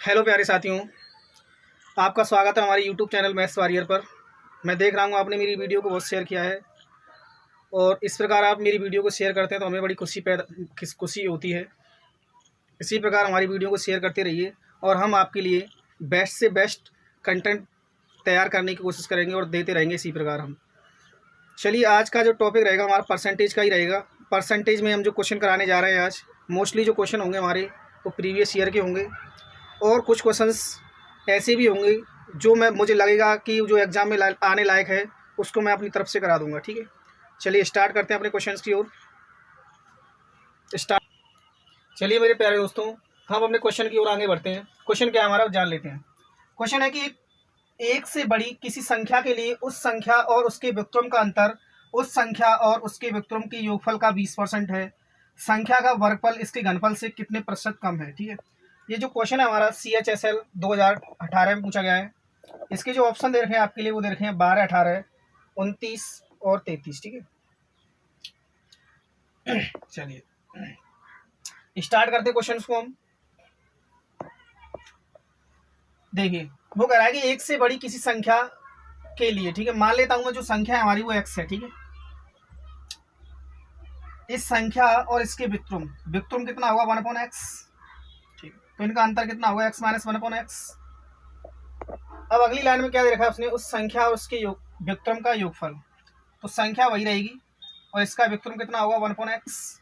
Hello प्यारे साथियों, आपका स्वागत है हमारे यूट्यूब चैनल मैथ्स वॉरियर पर। मैं देख रहा हूँ आपने मेरी वीडियो को बहुत शेयर किया है और इस प्रकार आप मेरी वीडियो को शेयर करते हैं तो हमें बड़ी खुशी होती है। इसी प्रकार हमारी वीडियो को शेयर करते रहिए और हम आपके लिए बेस्ट से बेस्ट कंटेंट तैयार करने की कोशिश करेंगे और देते रहेंगे इसी प्रकार हम। चलिए, आज का जो टॉपिक रहेगा हमारा परसेंटेज का ही रहेगा। परसेंटेज में हम जो क्वेश्चन कराने जा रहे हैं आज, मोस्टली जो क्वेश्चन होंगे हमारे वो प्रीवियस ईयर के होंगे और कुछ क्वेश्चंस ऐसे भी होंगे जो मुझे लगेगा कि जो एग्ज़ाम में आने लायक है उसको मैं अपनी तरफ से करा दूंगा। ठीक है, चलिए स्टार्ट करते हैं अपने क्वेश्चंस की ओर। स्टार्ट। चलिए मेरे प्यारे दोस्तों, हम अपने क्वेश्चन की ओर आगे बढ़ते हैं। क्वेश्चन क्या है हमारा, जान लेते हैं। क्वेश्चन है कि एक से बड़ी किसी संख्या के लिए उस संख्या और उसके व्युत्क्रम का अंतर उस संख्या और उसके व्युत्क्रम के योगफल का 20% है। संख्या का वर्गफल इसके घनफल से कितने प्रतिशत कम है। ठीक है, ये जो क्वेश्चन है हमारा CHSL 2018 में पूछा गया है। इसके जो ऑप्शन दे रखे हैं आपके लिए वो दे रखे हैं 12, 18, 29 और 33। ठीक है, चलिए स्टार्ट करते क्वेश्चन को हम। देखिए, वो कह रहा है कि एक से बड़ी किसी संख्या के लिए, ठीक है, मान लेता हूं मैं जो संख्या है हमारी वो x है। ठीक है, इस संख्या और इसके व्युत्क्रम कितना होगा 1/x। ठीक है, तो इनका अंतर कितना होगा x - 1/x। अब अगली लाइन में क्या दे रखा है उसने, उस संख्या और उसके व्युत्क्रम का योगफल। तो संख्या वही रहेगी और इसका व्युत्क्रम कितना होगा 1/x,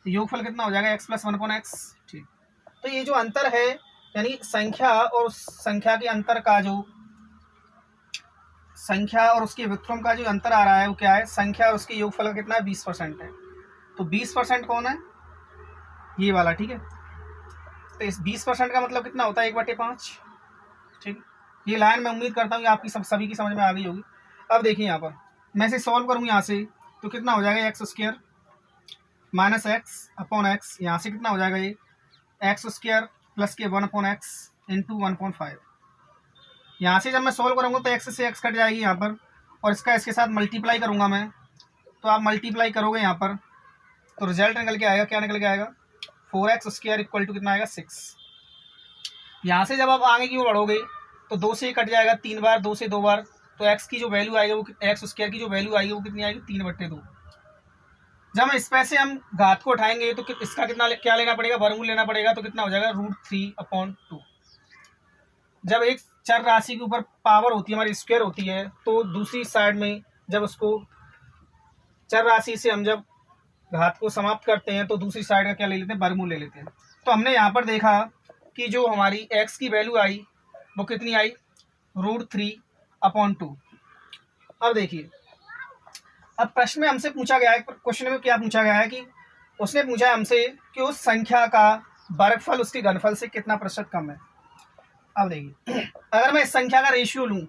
योगफल कितना हो जाएगा x + 1/x। ठीक, तो ये जो अंतर है यानी संख्या और उस संख्या के अंतर का जो संख्या और उसके व्युत्क्रम का जो अंतर आ रहा है वो क्या है, संख्या और उसके योगफल का कितना है 20% है। तो 20% कौन है, ये वाला। ठीक है, तो इस 20% का मतलब कितना होता है 1/5। ठीक, ये लाइन मैं उम्मीद करता हूँ कि आपकी सभी की समझ में आ गई होगी। अब देखिए यहाँ पर मैं इसे सॉल्व करूँ यहाँ से तो कितना हो जाएगा x² - x/x। यहाँ से कितना हो जाएगा ये x² + के 1/x × 1.5। यहाँ से जब मैं सॉल्व करूँगा तो x से x कट जाएगी यहाँ पर और इसका इसके साथ मल्टीप्लाई करूँगा मैं, तो आप मल्टीप्लाई करोगे यहाँ पर तो रिजल्ट निकल के आएगा, क्या निकल के आएगा 4x² = कितना आएगा 6। यहाँ से जब आप आगे की ओर बढ़ोगे तो 2 से कट जाएगा 3 बार, 2 से 2 बार, तो x की जो वैल्यू आएगी वो x² की जो वैल्यू आएगी वो कितनी आएगी 3/2। जब हम इस पैसे हम घात को उठाएंगे तो इसका कितना क्या लेना पड़ेगा, वर्गमूल लेना पड़ेगा, तो कितना हो जाएगा √3/2। जब एक चर राशि के ऊपर पावर होती है हमारी, स्क्वायर होती है, तो दूसरी साइड में जब उसको चर राशि से हम जब घात को समाप्त करते हैं तो दूसरी साइड का क्या ले लेते हैं, वर्गमूल ले लेते हैं। तो हमने यहाँ पर देखा कि जो हमारी x की वैल्यू आई वो कितनी आई √3/2। अब देखिए, अब प्रश्न में हमसे पूछा गया है, क्वेश्चन में क्या पूछा गया है कि उसने पूछा है हमसे कि उस संख्या का वर्गफल उसके घनफल से कितना प्रतिशत कम है। अब देखिए, अगर मैं इस संख्या का रेशियो लूं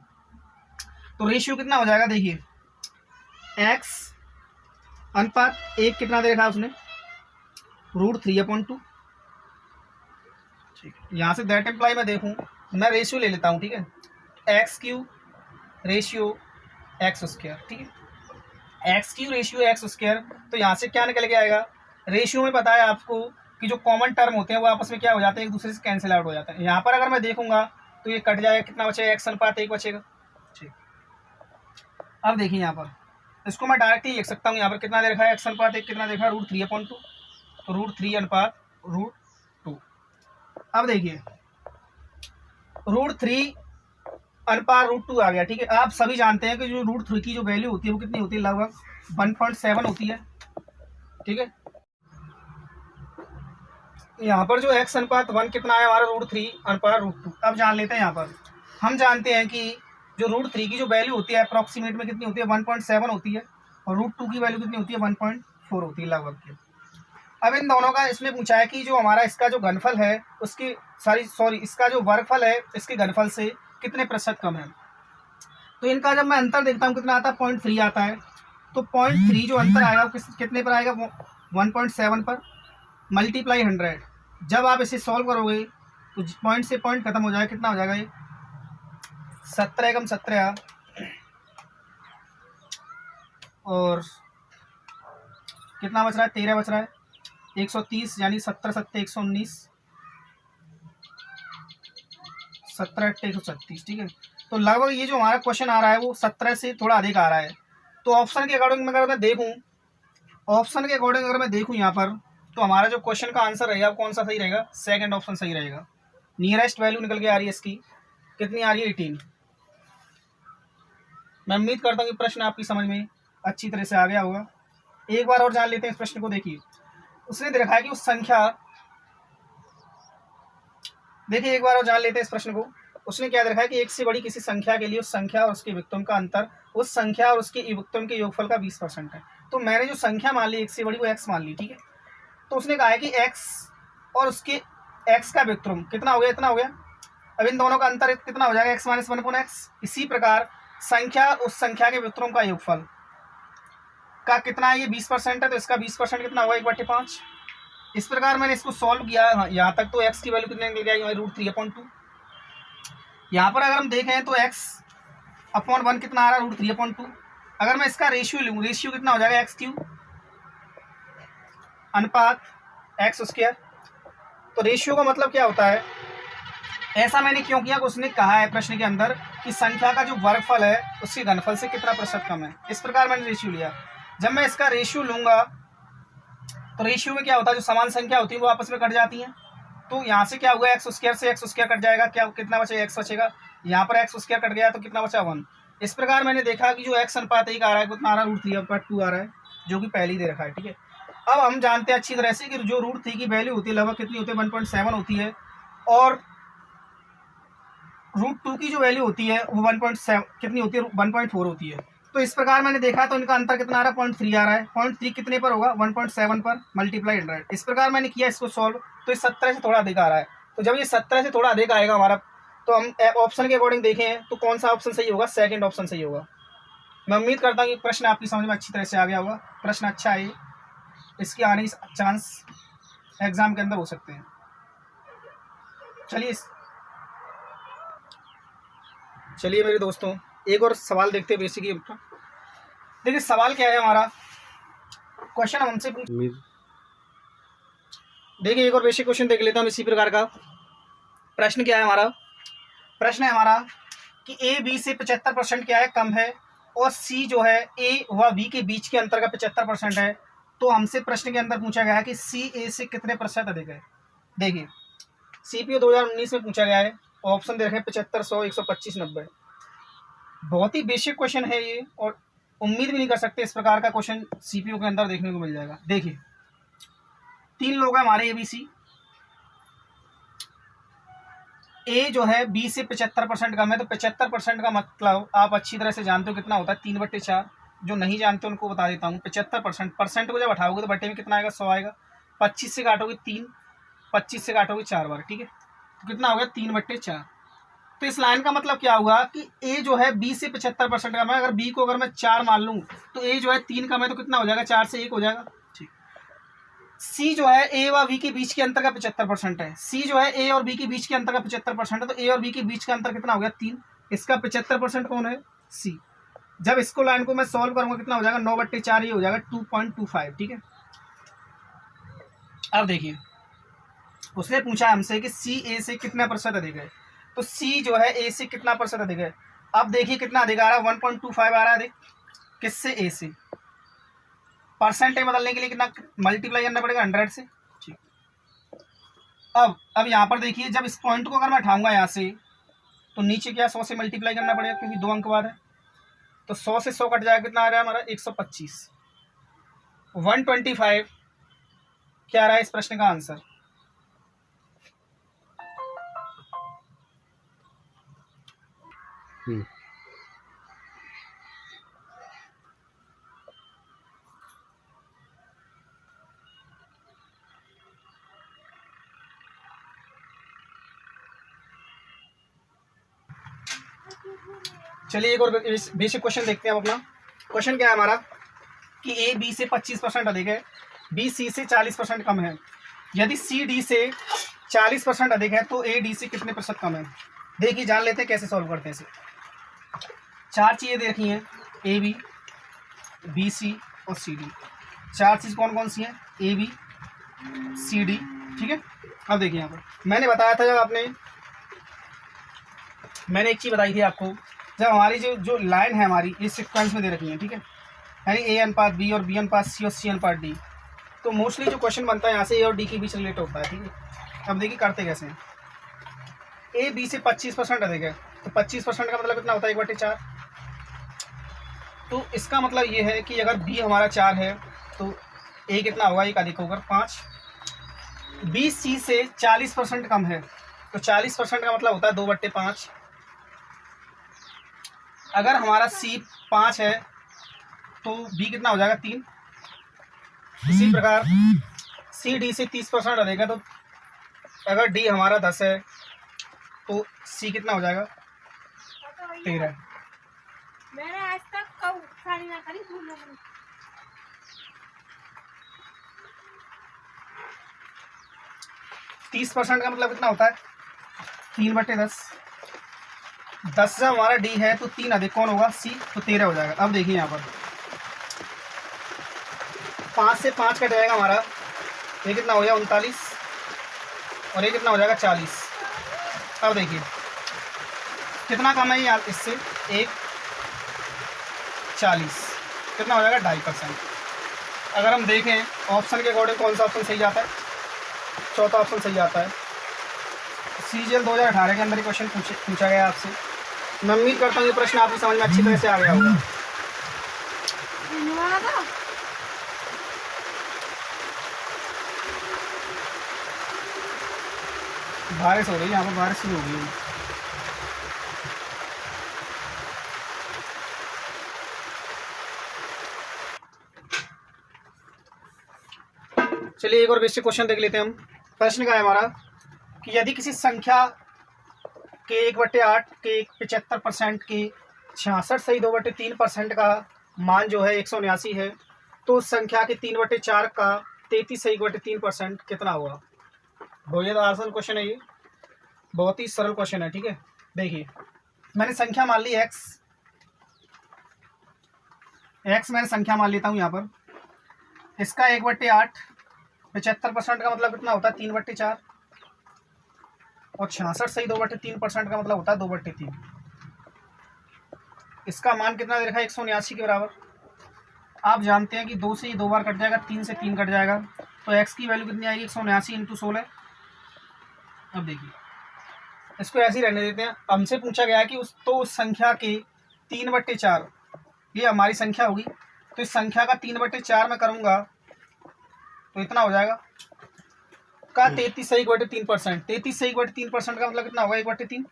तो रेशियो कितना हो जाएगा, देखिए x/1 कितना दे रखा है उसने √3/2। ठीक है, यहाँ से दैट इम्प्लाई मैं देखूँ, मैं रेशियो ले लेता हूँ। ठीक है, x³ रेशियो x²। ठीक है, x³ रेशियो x², तो यहाँ से क्या निकल के आएगा, रेशियो में पता है आपको कि जो कॉमन टर्म होते हैं वो आपस में क्या हो जाते हैं, एक दूसरे से कैंसिल आउट हो जाते हैं। यहाँ पर अगर मैं देखूंगा तो ये कट जाएगा, कितना बचेगा x/1 बचेगा। ठीक, अब देखिए यहाँ पर इसको मैं डायरेक्टली लिख सकता हूँ, यहाँ पर कितना दे रखा है x/1 कितना देखा है √3/2, तो √3/√2। अब देखिए √3/√2 आ गया। ठीक है, आप सभी जानते हैं कि जो √3 की जो वैल्यू होती है वो कितनी होती है, लगभग 1.7 होती है। ठीक है, यहाँ पर जो x/1 कितना है हमारा √3/√2। अब जान लेते हैं, यहाँ पर हम जानते हैं कि जो √3 की जो वैल्यू होती है अप्रॉक्सीमेट में कितनी होती है 1.7 होती है और √2 की वैल्यू कितनी होती है 1.4 होती है लगभग के। अब इन दोनों का इसमें पूछा है कि जो हमारा इसका जो घनफल है उसकी इसका जो वर्गफल है इसके घनफल से कितने प्रतिशत कम है। तो इनका जब मैं अंतर देखता हूँ कितना आता है 0.3 आता है। तो 0.3 जो अंतर आएगा वो कितने पर आएगा 1.7 पर, मल्टीप्लाई 100। जब आप इसे सॉल्व करोगे तो पॉइंट से पॉइंट खत्म हो जाएगा, कितना हो जाएगा ये 17 × 17 और कितना बच रहा है 13 बच रहा है 130, यानी 17 × 7 = 119 17/136, ठीक है। तो लगभग ये जो हमारा क्वेश्चन आ रहा है वो 17 से थोड़ा अधिक आ रहा है। तो ऑप्शन के अकॉर्डिंग अगर मैं देखूँ, यहाँ पर, तो हमारा जो क्वेश्चन का आंसर रहेगा कौन सा सही रहेगा? सेकंड ऑप्शन सही रहेगा। नियरेस्ट वैल्यू निकल के आ रही है इसकी, कितनी आ रही है? 18। मैं उम्मीद करता हूँ कि प्रश्न आपकी समझ में अच्छी तरह से आ गया होगा। एक बार और जान लेते हैं इस प्रश्न को। देखिए उसने दे रखा है कि उस संख्या, देखिए एक बार और जान लेते हैं इस प्रश्न को। उसने क्या दे रखा है कि एक से बड़ी किसी संख्या के लिए उस संख्या और उसके विक्टिम का अंतर उस संख्या और उसके विक्टिम के योगफल का 20% है। तो मैंने जो संख्या मान ली एक से बड़ी वो x मान ली, ठीक है। तो उसने कहा है कि x और उसके x का विक्टिम कितना हो गया? इतना हो गया। अब इन दोनों का अंतर कितना हो जाएगा? x - 1/x। इसी प्रकार संख्या उस संख्या के विक्टिम का योगफल का कितना है? ये 20% है, तो इसका 20% कितना होगा? 1/5। इस प्रकार मैंने इसको सॉल्व किया यहाँ तक। तो x की वैल्यू कितने निकल गई? √3/2। यहाँ पर अगर हम देखें तो x/1 कितना आ रहा है? √3/2। अगर मैं इसका रेशियो लूँ, रेशियो कितना हो जाएगा? x³ अनुपात x²। तो रेशियो का मतलब क्या होता है? ऐसा मैंने क्यों किया? उसने कहा है प्रश्न के अंदर कि संख्या का जो वर्गफल है उसके घनफल से कितना प्रतिशत कम है। इस प्रकार मैंने रेशियो लिया। जब मैं इसका रेशियो लूंगा तो रेशियो में क्या होता है? जो समान संख्या होती है वो आपस में कट जाती हैं। तो यहाँ से क्या हुआ? x² से x² कट जाएगा, क्या कितना बचेगा? x बचेगा। यहाँ पर x² कट गया तो कितना बचा? 1। इस प्रकार मैंने देखा कि जो x/1 आ रहा है कितना आ रहा है? √3/2 आ रहा है, जो कि पहले ही दे रखा है, ठीक है। अब हम जानते हैं अच्छी तरह से कि जो √3 की वैल्यू होती है लगभग कितनी होती है? 1.7 होती है, और √2 की जो वैल्यू होती है वो 1.7 कितनी होती है? 1.4 होती है। तो इस प्रकार मैंने देखा तो इनका अंतर कितना आ रहा है? 0.3 आ रहा है। 0.3 कितने पर होगा? 1.7 पर मल्टीप्लाई 100। इस प्रकार मैंने किया इसको सॉल्व, तो इस 17 से थोड़ा अधिक आ रहा है। तो जब ये 17 से थोड़ा अधिक आएगा हमारा, तो हम ऑप्शन के अकॉर्डिंग देखें तो कौन सा ऑप्शन सही होगा? सेकंड ऑप्शन सही होगा। मैं उम्मीद करता हूँ कि प्रश्न आपकी समझ में अच्छी तरह से आ गया होगा। प्रश्न अच्छा है, इसके आने के चांस एग्जाम के अंदर हो सकते हैं। चलिए मेरे दोस्तों, एक और सवाल देखते हैं बेसिक। देखिए सवाल क्या है हमारा, क्वेश्चन हमसे देखिए एक और बेसिक क्वेश्चन देख लेता हूँ इसी प्रकार का। प्रश्न क्या है हमारा? प्रश्न है हमारा कि a b से 75% क्या है? कम है, और c जो है a व b के बीच के अंतर का 75% है। तो हमसे प्रश्न के अंदर पूछा गया है कि c a से कितने प्रतिशत अधिक है। देखिए CPO 2019 में पूछा गया है, ऑप्शन दे रखे हैं 75, 100, 125, 90। बहुत ही बेसिक क्वेश्चन है ये, और उम्मीद भी नहीं कर सकते इस प्रकार का क्वेश्चन CPO के अंदर देखने को मिल जाएगा। देखिए 3 लोग हैं हमारे ABC। A जो है B से 75% कम है, तो 75% का मतलब आप अच्छी तरह से जानते हो कितना होता है? 3/4। जो नहीं जानते उनको बता देता हूँ। 75% परसेंट को जब हटाओगे तो बटे में कितना आएगा? 100 आएगा। 25 से काटोगे 3, 25 से काटोगे 4 बार, ठीक है। तो कितना हो गया? 3/4। तो इस लाइन का मतलब क्या हुआ कि A जो है B से 75% कम है। अगर B को अगर मैं 4 मान लूँ तो A जो है 3 कम है, तो कितना हो जाएगा? 4 से 1 हो जाएगा, ठीक। C जो है A व B के बीच के अंतर का 75% है। C जो है A और B के बीच के अंतर का 75% है, तो A और B के बीच का अंतर कितना हो गया? 3। इसका 75% कौन है? C। जब इसको लाइन को मैं सॉल्व करूंगा कितना हो जाएगा? 9/4 ये हो जाएगा 2.25, ठीक है। अब देखिए उसने पूछा हमसे कि C A से कितना प्रतिशत अधिक है। तो C जो है A से कितना प्रतिशत अधिक है? अब देखिए कितना अधिक आ रहा है? 1.25 आ रहा है अधिक। किससे? A से। परसेंट में बदलने के लिए कितना मल्टीप्लाई करना पड़ेगा? 100 से, ठीक। अब यहाँ पर देखिए, जब इस पॉइंट को अगर मैं उठाऊंगा यहाँ से, तो नीचे क्या 100 से मल्टीप्लाई करना पड़ेगा, क्योंकि 2 अंक बाद है। तो 100 से 100 कट जाएगा, कितना आ रहा है हमारा? 125। 125 क्या आ रहा है इस प्रश्न का आंसर? चलिए एक और बेसिक क्वेश्चन देखते हैं हम अपना। क्वेश्चन क्या है हमारा कि A B से 25% अधिक है, B C से 40% कम है। यदि C D से 40% अधिक है तो A D से कितने प्रतिशत कम है? देखिए जान लेते हैं कैसे सॉल्व करते हैं इसे। 4 चीज़ें देखी हैं, A B B C और C D। 4 चीज़ कौन कौन सी हैं? A B C D, ठीक है। अब देखिए यहाँ पर मैंने बताया था, जब आपने मैंने एक चीज़ बताई थी आपको, जब हमारी जो लाइन है हमारी इस सिक्वेंस में दे रखी है, ठीक है, यानी ए अनुपात बी और बी अनुपात सी और सी अनुपात डी, तो मोस्टली जो क्वेश्चन बनता है यहाँ से ए और डी के बीच रिलेट होता है, ठीक है। अब देखिए करते कैसे हैं। ए बी से 25% अधिक है, तो 25% का मतलब कितना होता है 1/4। तो इसका मतलब ये है कि अगर बी हमारा 4 है तो ए कितना होगा, एक अधिक होकर 5। बी सी से 40% कम है, तो 40% का मतलब होता है 2/5। अगर हमारा सी 5 है तो बी कितना हो जाएगा 3। इसी प्रकार सी डी से 30% अधिक है, तो अगर डी हमारा 10 है तो सी कितना हो जाएगा 13। मैंने आज तक कब साड़ी ना करी 30% का मतलब कितना होता है 3/10। 10 जब हमारा डी है तो 3 अधिक कौन होगा सी, तो 13 हो जाएगा। अब देखिए यहाँ पर 5 से 5 कट जाएगा हमारा, ये कितना हो जाएगा 39 और ये कितना हो जाएगा 40। अब देखिए कितना कम है यार इससे, 1/40 कितना हो जाएगा 2.5%। अगर हम देखें ऑप्शन के अकॉर्डिंग कौन सा ऑप्शन सही जाता है, चौथा ऑप्शन सही जाता है। सीजीएल 2018 के अंदर ही क्वेश्चन पूछा गया आपसे। मैं उम्मीद करता हूँ ये प्रश्न आपकी समझ में अच्छी तरह से आ गया होगा। बारिश हो रही है यहाँ पर, बारिश शुरू हो गई है। चलिए एक और बेसिक क्वेश्चन देख लेते हैं हम। प्रश्न का है हमारा कि यदि किसी संख्या के 1/8 के 75% के 66 सही 2/3% का मान जो है 179 है, तो उस संख्या के 3/4 का 33 सही 1/3% कितना हुआ। बहुत ज़्यादा आसान क्वेश्चन है ये, बहुत ही सरल क्वेश्चन है, ठीक है। देखिए मैंने संख्या मान ली एक्स मैंने संख्या मान लेता हूँ यहाँ पर। इसका 1/8 75% का मतलब कितना होता है 3/4 और 66 सही 2/3% का मतलब होता है 2/3। इसका मान कितना दे रखा है 179 के बराबर। आप जानते हैं कि 2 से 2 बार कट जाएगा, 3 से 3 कट जाएगा, तो x की वैल्यू कितनी आएगी 179 × 16। अब देखिए इसको ऐसे ही रहने देते हैं। हमसे पूछा गया है कि उस संख्या के 3/4 ये हमारी संख्या होगी, तो इस संख्या का 3/4 में करूँगा तो इतना हो जाएगा का 33 सही 1/3%। 33 सही 1/3% का मतलब कितना होगा 1/3।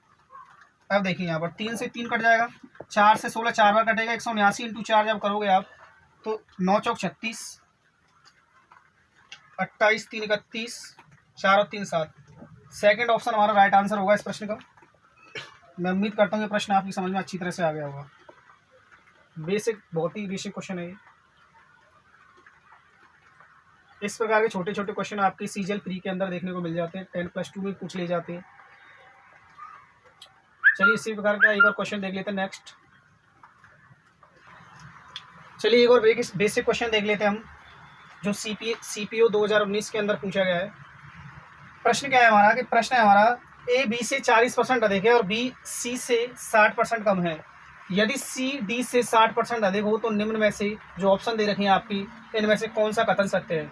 अब देखिए यहाँ पर 3 से 3 कट जाएगा, 4 से 16 4 बार कटेगा, 179 × 4 जब करोगे आप तो 9 चौक 36, 28 3 31, 4 और 3 7। सेकंड ऑप्शन हमारा राइट आंसर होगा इस प्रश्न का। मैं उम्मीद करता हूँ ये प्रश्न आपकी समझ में अच्छी तरह से आ गया होगा। बेसिक, बहुत ही बेसिक क्वेश्चन है ये। इस प्रकार के छोटे छोटे क्वेश्चन आपके सीजीएल प्री के अंदर देखने को मिल जाते हैं, 10+2 में पूछ ले जाते हैं। चलिए इसी प्रकार का एक और क्वेश्चन देख लेते हैं नेक्स्ट। चलिए एक और बेसिक क्वेश्चन देख लेते हैं हम, जो सीपीओ 2019 के अंदर पूछा गया है। प्रश्न क्या है हमारा कि प्रश्न है हमारा ए बी से 40% अधिक है और बी सी से 60% कम है। यदि सी डी से 60% अधिक हो तो निम्न में से जो ऑप्शन दे रखे हैं आपकी, इनमें से कौन सा कथन सत्य है।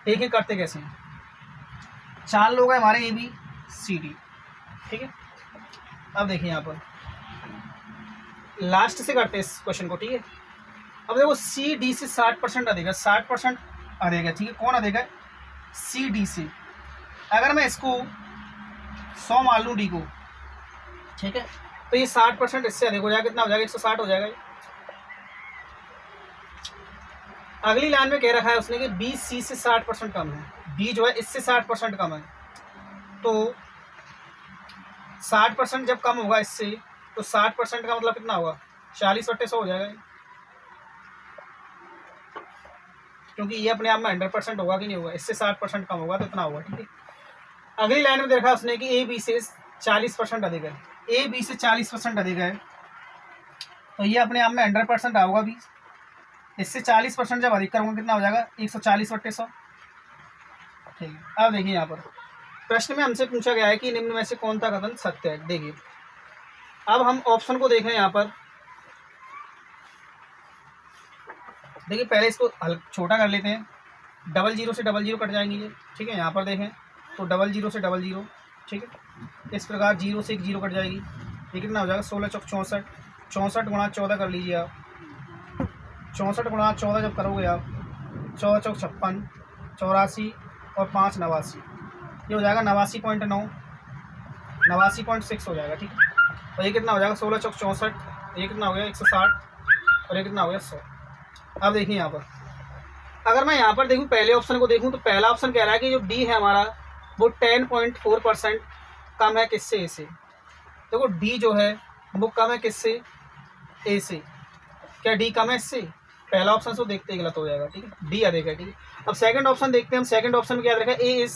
एक एक करते कैसे हैं। 4 लोग हैं हमारे ए बी सी डी, ठीक है। अब देखिए यहाँ पर लास्ट से करते हैं इस क्वेश्चन को, ठीक है। अब देखो सी डी से 60% अधिक है, 60% अधिक है, ठीक है। कौन अधिक है सी डी से। अगर मैं इसको 100 मान लूँ डी को, ठीक है, तो ये 60% इससे अधिक हो जाएगा, कितना हो जाएगा 160 हो जाएगा। अगली लाइन में कह रखा है उसने कि बी सी से 60% कम है, बी जो है इससे 60% कम है, तो 60% जब कम होगा इससे तो 60% का मतलब कितना होगा 40/100 हो जाएगा, क्योंकि ये अपने आप में 100% होगा कि नहीं होगा, इससे 60% कम होगा तो इतना होगा, ठीक है। अगली लाइन में देखा उसने कि ए बी से 40% अधिक है, ए बी से 40% अधिक है, तो ये अपने आप में 100% होगा भी। इससे 40% जब अधिक करूँगा कितना हो जाएगा 140/100, ठीक है। अब देखिए यहाँ पर प्रश्न में हमसे पूछा गया है कि निम्न में से कौन सा कथन सत्य है। देखिए अब हम ऑप्शन को देखें यहाँ पर, देखिए पहले इसको छोटा कर लेते हैं, 00 से 00 कट जाएंगे ये, ठीक है। यहाँ पर देखें तो 00 से 00, ठीक है। इस प्रकार 0 से 1 0 कट जाएगी, ये कितना हो जाएगा 16 चौक 64, 64 गुणा 14 कर लीजिए आप, 64 गुणा 14 जब करोगे आप 14 चौक 56, 84 और 5 89, ये हो जाएगा 89.9, 89.6 हो जाएगा, ठीक है। और ये कितना हो जाएगा 16 चौक 64, ये कितना हो गया 160 और ये कितना हो गया 100। अब देखिए यहाँ पर अगर मैं यहाँ पर देखूँ पहले ऑप्शन को देखूँ तो पहला ऑप्शन कह रहा है कि जो डी है हमारा वो 10.4% कम है किससे, ए से। देखो डी जो है वो कम है किससे, ए से। क्या डी कम है इससे? पहला ऑप्शन तो देखते ही गलत हो जाएगा, ठीक है, डी अधिक है, ठीक है। अब सेकंड ऑप्शन देखते हैं हम, सेकंड ऑप्शन में क्या देखा, ए इज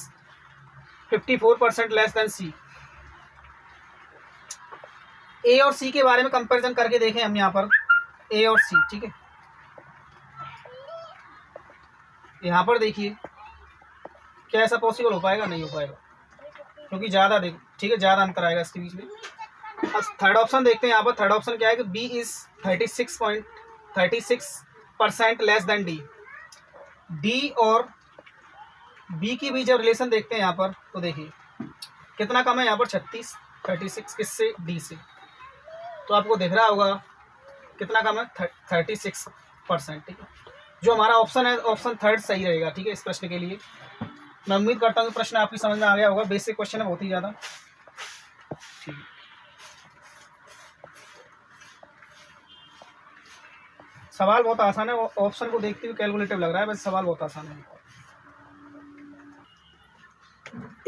54% लेस देन सी। ए और सी के बारे में कंपैरिजन करके देखें हम यहाँ पर, ए और सी, ठीक है। यहाँ पर देखिए क्या ऐसा पॉसिबल हो पाएगा, नहीं हो पाएगा, क्योंकि ज़्यादा देख, ठीक है, ज़्यादा अंतर आएगा इसके बीच में। अब थर्ड ऑप्शन देखते हैं यहाँ पर, थर्ड ऑप्शन क्या है कि B is 36% less than D. D और बी की भी जब रिलेशन देखते हैं यहाँ पर तो देखिए कितना कम है यहाँ पर 36 किससे, डी से। तो आपको दिख रहा होगा कितना कम है 36%, ठीक है। जो हमारा ऑप्शन है ऑप्शन थर्ड सही रहेगा, ठीक है, इस प्रश्न के लिए। मैं उम्मीद करता हूँ कि प्रश्न आपकी समझ में आ गया होगा, बेसिक क्वेश्चन है बहुत ही ज़्यादा, ठीक है। सवाल बहुत आसान है, ऑप्शन को देखते हुए कैलकुलेटिव लग रहा है, बस सवाल बहुत आसान है।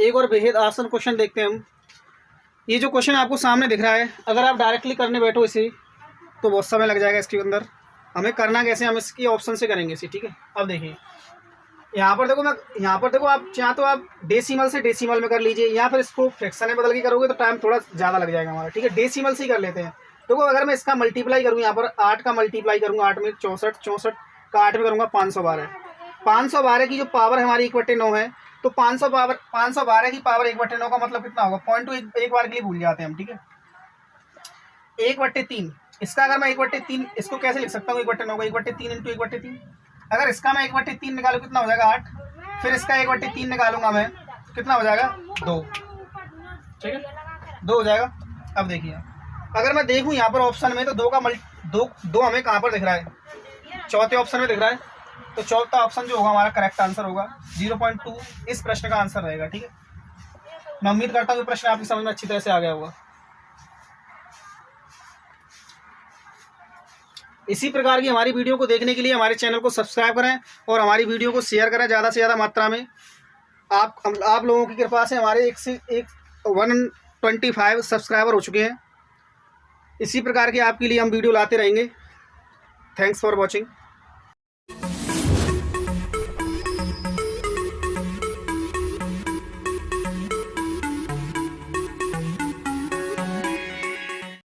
एक और बेहद आसान क्वेश्चन देखते हैं हम। ये जो क्वेश्चन आपको सामने दिख रहा है, अगर आप डायरेक्टली करने बैठो इसे तो बहुत समय लग जाएगा इसके अंदर। हमें करना कैसे, हम इसकी ऑप्शन से करेंगे इसे, ठीक है। अब देखिए यहाँ पर देखो आप चाहे तो आप डेसिमल से डेसिमल में कर लीजिए, या फिर इसको फ्रैक्शन में बदल के करोगे तो टाइम थोड़ा ज़्यादा लग जाएगा हमारा, ठीक है। डेसिमल से ही कर लेते हैं। देखो अगर मैं इसका मल्टीप्लाई करूँ, यहाँ पर 8 का मल्टीप्लाई करूँगा, 8 में 64 का 8 में करूँगा 512, 512 की जो पावर हमारी 1/9 है, तो 512 की पावर 1/9 का मतलब कितना होगा, पॉइंट टू एक बार के लिए भूल जाते हैं हम, ठीक है। 1/3 इसका, अगर मैं 1/3 इसको कैसे लिख सकता हूँ, 1/9 को 1/3 इंटू 1/3। अगर इसका मैं 1/3 निकालूँ कितना हो जाएगा 8, फिर इसका 1/3 निकालूंगा मैं कितना हो जाएगा 2, ठीक है, 2 हो जाएगा। अब देखिए अगर मैं देखूँ यहाँ पर ऑप्शन में तो 2 का दो हमें कहाँ पर दिख रहा है, चौथे ऑप्शन में दिख रहा है, तो चौथा ऑप्शन जो होगा हमारा करेक्ट आंसर होगा, 0.2 इस प्रश्न का आंसर रहेगा, ठीक है। मैं उम्मीद करता हूँ प्रश्न आपकी समझ में अच्छी तरह से आ गया होगा। इसी प्रकार की हमारी वीडियो को देखने के लिए हमारे चैनल को सब्सक्राइब करें और हमारी वीडियो को शेयर करें ज़्यादा से ज़्यादा मात्रा में। आप लोगों की कृपा से हमारे 125 सब्सक्राइबर हो चुके हैं। इसी प्रकार के आपके लिए हम वीडियो लाते रहेंगे। Thanks for watching.